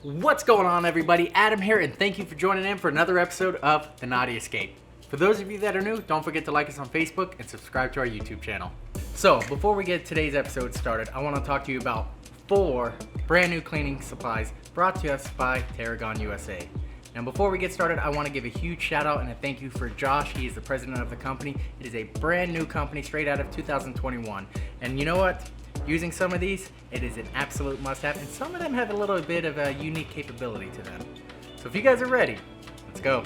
What's going on, everybody? Adam here, and thank you for joining in for another episode of The Naughty Escape. For those of you that are new, don't forget to like us on Facebook and subscribe to our YouTube channel. So, before we get today's episode started, I want to talk to you about 4 brand new cleaning supplies brought to us by Tarragon USA. And before we get started, I want to give a huge shout out and a thank you for Josh. He is the president of the company. It is a brand new company straight out of 2021. And you know what? Using some of these, it is an absolute must-have, and some of them have a little bit of a unique capability to them. So if you guys are ready, let's go.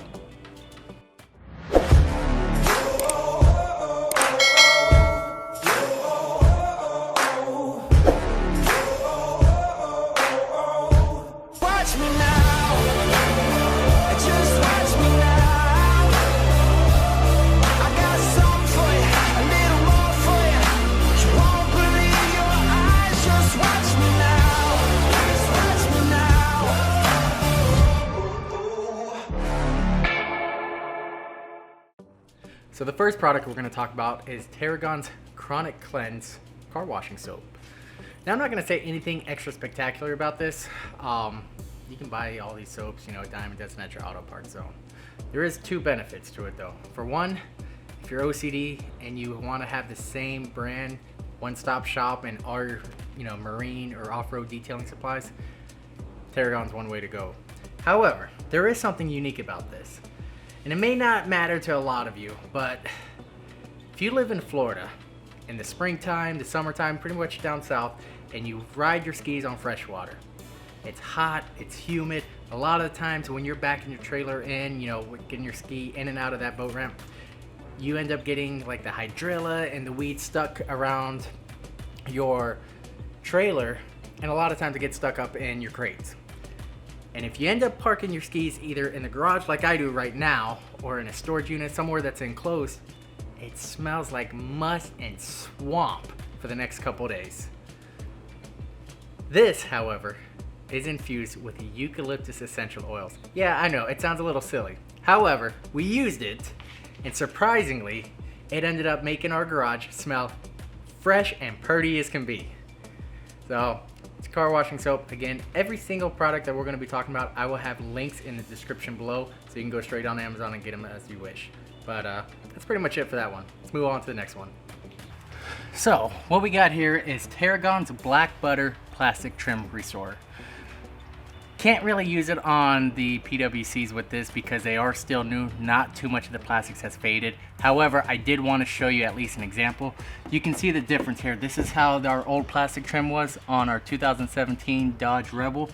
So the first product we're going to talk about is Tarragon's Chronic Cleanse car washing soap. Now I'm not going to say anything extra spectacular about this. You can buy all these soaps, you know, Diamond Dozen at your auto parts zone. There is 2 benefits to it though. For one, if you're OCD and you want to have the same brand, one-stop shop and all your, marine or off-road detailing supplies, Tarragon's one way to go. However, there is something unique about this. And it may not matter to a lot of you, but if you live in Florida in the springtime, the summertime, pretty much down south, and you ride your skis on fresh water, it's hot, it's humid. A lot of the times when you're backing your trailer in, getting your ski in and out of that boat ramp, you end up getting like the hydrilla and the weeds stuck around your trailer, and a lot of times it gets stuck up in your crates. And if you end up parking your skis either in the garage like I do right now, or in a storage unit somewhere that's enclosed, it smells like musk and swamp for the next couple days. This, however, is infused with the eucalyptus essential oils. Yeah, I know, it sounds a little silly. However, we used it, and surprisingly, it ended up making our garage smell fresh and pretty as can be. So, it's car washing soap. Again, every single product that we're going to be talking about, I will have links in the description below, so you can go straight on Amazon and get them as you wish. But that's pretty much it for that one. Let's move on to the next one. So, what we got here is Tarragon's Black Butter Plastic Trim Restorer. Can't really use it on the PWCs with this because they are still new. Not too much of the plastics has faded. However, I did want to show you at least an example. You can see the difference here. This is how our old plastic trim was on our 2017 Dodge Rebel.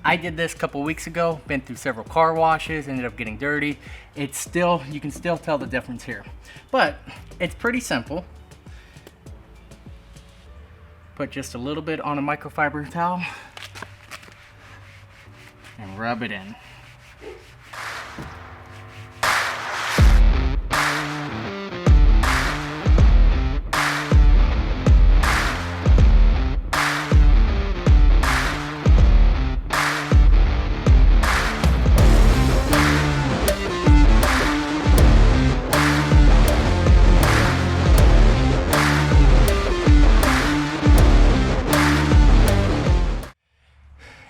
I did this a couple weeks ago, been through several car washes, ended up getting dirty. It's still, you can still tell the difference here. But it's pretty simple. Put just a little bit on a microfiber towel and rub it in.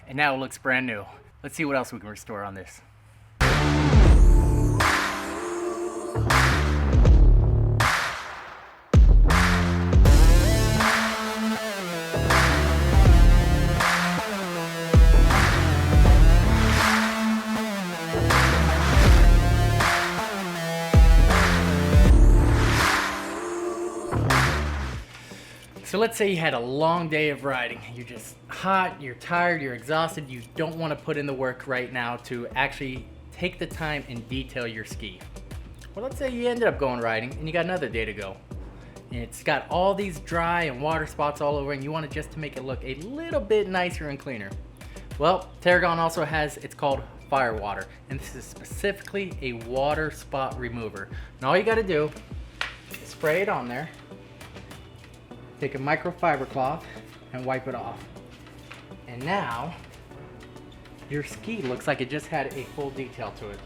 And now it looks brand new. Let's see what else we can restore on this. So let's say you had a long day of riding. You're just hot, you're tired, you're exhausted. You don't want to put in the work right now to actually take the time and detail your ski. Well, let's say you ended up going riding and you got another day to go. And it's got all these dry and water spots all over and you want it just to make it look a little bit nicer and cleaner. Well, Tarragon also has, it's called Firewater. And this is specifically a water spot remover. And all you got to do is spray it on there. Take a microfiber cloth and wipe it off. And now, your ski looks like it just had a full detail to it,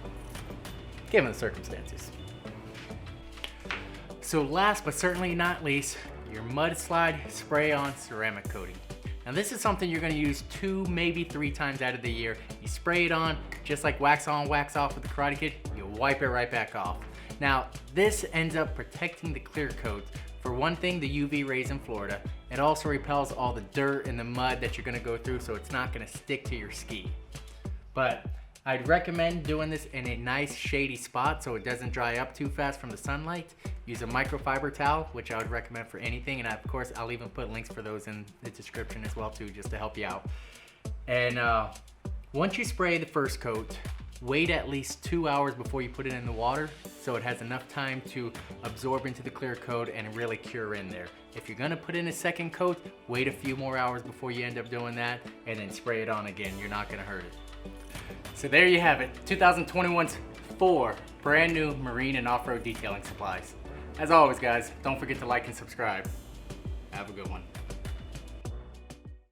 given the circumstances. So last but certainly not least, your Mudslide spray-on ceramic coating. Now this is something you're gonna use 2, maybe 3 times out of the year. You spray it on, just like wax on, wax off with the Karate Kid, you wipe it right back off. Now, this ends up protecting the clear coat. For one thing, the UV rays in Florida. It also repels all the dirt and the mud that you're gonna go through, so it's not gonna stick to your ski. But I'd recommend doing this in a nice shady spot so it doesn't dry up too fast from the sunlight. Use a microfiber towel, which I would recommend for anything, and of course I'll even put links for those in the description as well too, just to help you out. And once you spray the first coat, wait at least 2 hours before you put it in the water so it has enough time to absorb into the clear coat and really cure in there. If you're gonna put in a second coat, wait a few more hours before you end up doing that and then spray it on again. You're not gonna hurt it. So there you have it, 2021's 4 brand new marine and off-road detailing supplies. As always guys, don't forget to like and subscribe. Have a good one.